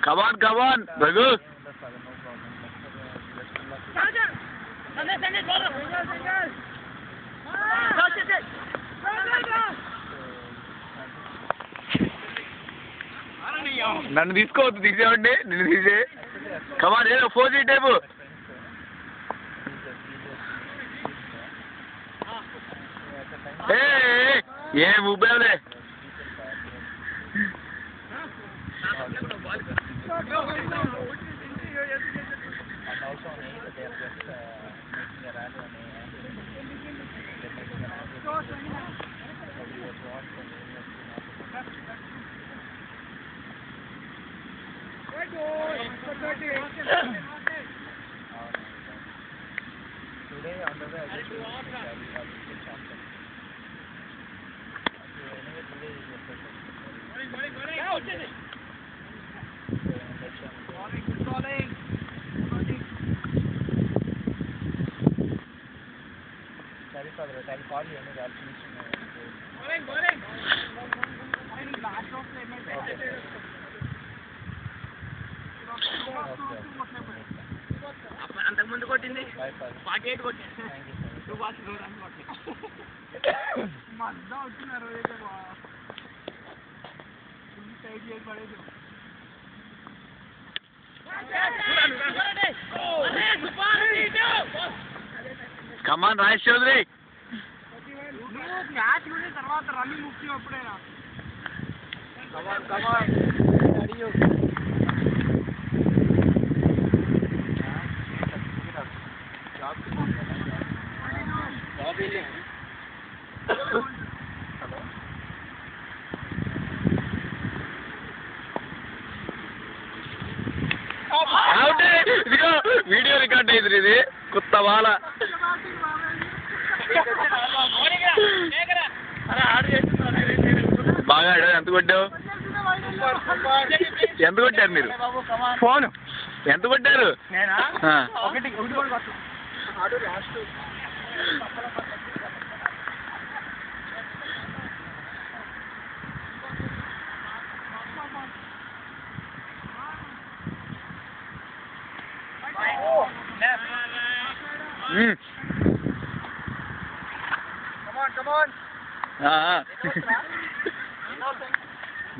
Come on, Raghu. నన్ను తీసుకోవద్దు, తీసేవండి, నిన్ను తీసే. కమాన్, ఏదో 4G టైపు. ఏం ఉబ్బేవలే. Today under the I'll call you and I'll finish. Bowling. అంతకు ముందు కొట్టింది 48 కొట్టింది. 2 బాల్స్ 2 రన్స్ కొట్టింది. మధ్య అవుతున్నారు అయితే సైడ్ చేసి పడేది. కమాన్ రాజేష్ చౌదరి. మ్యాచ్ ఉండే తర్వాత రన్నింగ్ ముఖ్యం ఎప్పుడైనా. కమాన్ వీడియో రికార్డ్ అయింది ఇది కొత్త వాళ్ళ. బాగా ఆడారు. ఎంత కొట్టావు? ఎంత కొట్టారు మీరు? ఫోన్ ఎంత కొట్టారు?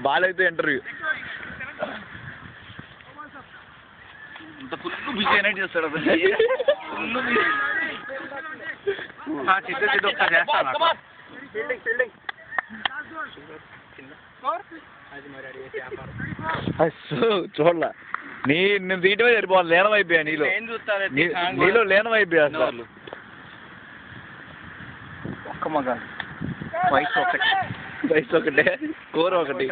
బాల్ అయితే ఇంటర్వ్యూ ఇంత ఫుల్ బిజీ అనేది చేస్తాడు అసలు. చూడలా నేను తీయటమే సరిపోవాలి. లీనం అయిపోయా నీలో లీనం అయిపోయా అసలు. ఒక్క మగ వయసు ఒకటే, స్కోర్ ఒకటి.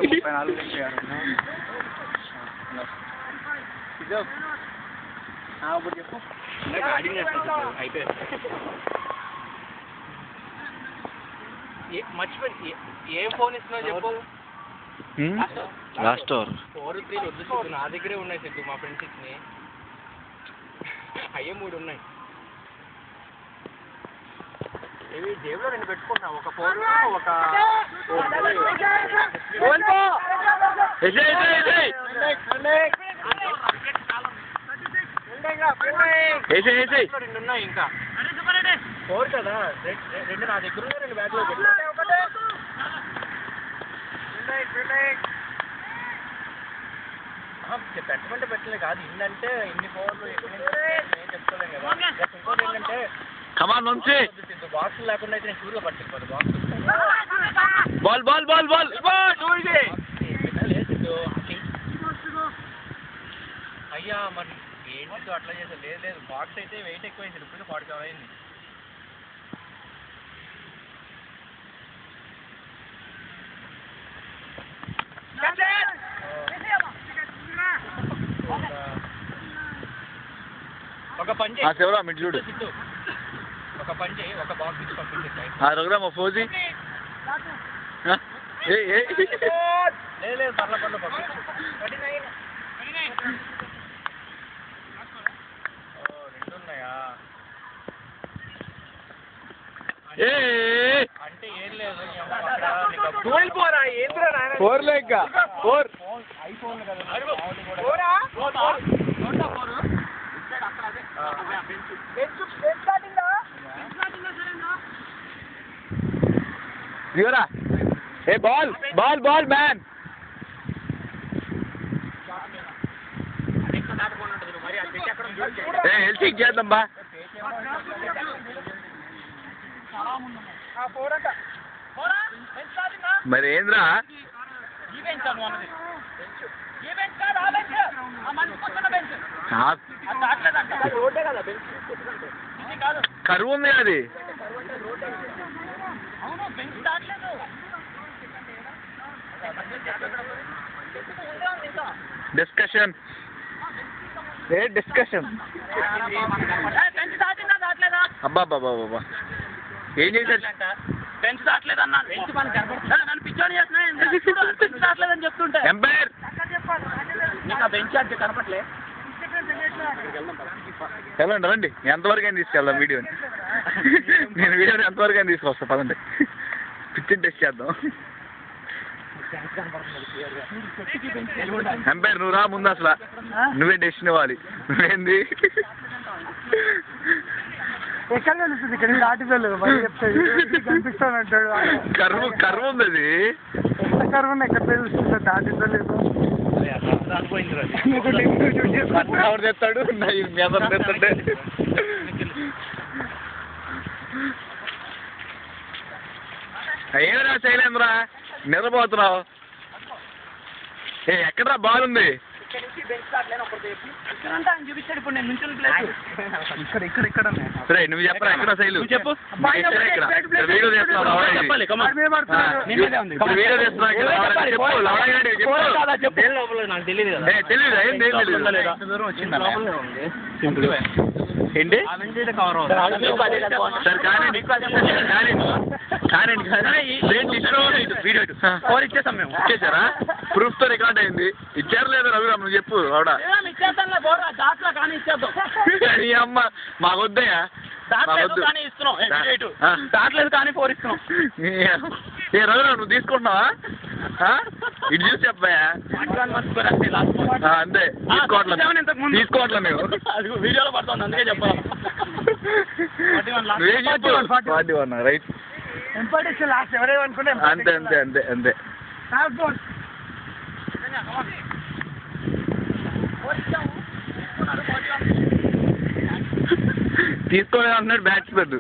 మర్చిపోయి ఏం ఫోన్ ఇస్తున్నావు చెప్పు. లాస్ట్ ఓవర్ 4-3 వద్దు సిద్ధు, నా దగ్గరే ఉన్నాయి సిద్ధు, మా ఫ్రెండ్స్ ఇచ్చినాయి. అయ్యే 3 ఉన్నాయి. ఇవి జేబులో 2 పెట్టుకుంటున్నా, ఒక ఫోన్ ఒక రెండు ఉన్నాయి ఇంకా. 4 కదా, 2 నా దగ్గర ఉన్నాయి, 2 బ్యాగ్ లో పెట్టమంటే పెట్టలే కాదు. ఇన్నంటే ఇన్ని ఫోన్లు ఎక్కడి నుంచి నేను చెప్తాను కదా. ఇంకోటి ఏంటంటే బాక్స్ లేకుండా అయితే నేను షూర్గా పట్టుకోదు. అయ్యా మరి ఏంటి అట్లా చేసా? లేదు బాక్స్ అయితే వెయిట్ ఎక్కువ అయింది, ఇప్పుడు 40 అయింది. ఒక పంచి చూడు, ఒక పంచి ఒక బాక్స్ ఇచ్చి పంపించేసాయి. రఘురామ 4G లేదు పర్ల పంపించు. 4 లేక 4 ఐఫోన్ కదా ఇవరా ఏ బాల్ బాల్ బాల్ మ్యాన్ ఏ హెల్త్ చేద్దాం బా మరి ఏంద్రా కరువు ఉంది అది డిస్కషన్ ఏ డిస్కషన్ అబ్బా బాబా బాబా ఏం చేశారు బెంచ్ దాట్లేదన్నా నన్ను పిచ్చోని బెంచ్ దాట్లేదని చెప్తుంటే ఎంపైర్ నీకు ఆ బెంచ్ అంటే కనపట్లే వెళ్ళండి రండి ఎంతవరకు అయినా తీసుకెళ్దాం వీడియోని నేను వీడియోని ఎంతవరకు అయినా తీసుకొస్తా పదండి పిచ్చి టెస్ట్ చేద్దాం ఎంపైర్ నువ్వు రా ముందు అసలు నువ్వే డెసిషన్ ఇవ్వాలి నువ్వేంది ఎక్కడ తెలుస్తుంది ఇక్కడ దాటిపోలేదు మరి చెప్తాడు కనిపిస్తానంటాడు కరువు ఉంది అది ఎంత కరువు ఉంది ఎక్కడ తెలుస్తుంది దాటిపోలేదు ఎవరు తెస్తాడు మీద తెస్తాడే ఏమరా శైలేంద్ర నిద్రపోతున్నావు ఏ ఎక్కడరా బాల్ ఉంది చూపించాడు ఇప్పుడు నేను నుంచున్న ప్లేస్ ఇక్కడ సరే నువ్వు చెప్పరా ఎక్కడ శైలు చెప్పు వీడియో చేస్తున్నావు వీడియో చేస్తున్నావు చెప్పు నాకు తెలియదు కదా తెలియదు ఏం తెలియదు ఏంటి సరే కానీ వీడియో ఇచ్చేస్తాం మేము ఇచ్చేసారా ప్రూఫ్ తో రికార్డ్ అయింది ఇచ్చారు లేదా రవిరామ్ నువ్వు చెప్పు ఆవిడ నీ అమ్మ మాకొద్దయ్యా కానీ ఇస్తున్నాం దాట్లేదు కానీ 4 ఇస్తున్నాం ఏ రవిరామ్ నువ్వు తీసుకుంటున్నావా ఇటు చూసి చెప్పాయా అంతే తీసుకోవట్లే మేము వీడియోలో పడుతుంది అందుకే చెప్పాలి నువ్వేం చెప్పు 41 రైట్ లాస్ట్ ఎవరేమనుకున్నా అంతే అంతే అంతే అంతే తీసుకోలేదు అంటున్నాడు బ్యాట్స్మెన్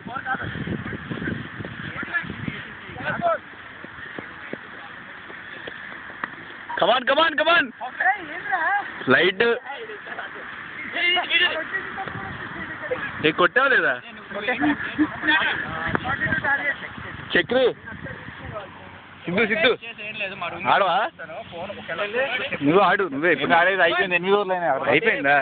కమాన్ కమాన్ కమాన్ లైట్ కొట్టావు లేదా చక్రి సిద్ధు ఆడవా నువ్వు ఆడు నువ్వే ఇప్పుడు ఆడేది అయిపోయింది 8 ఓవర్లు అయిపోయిందా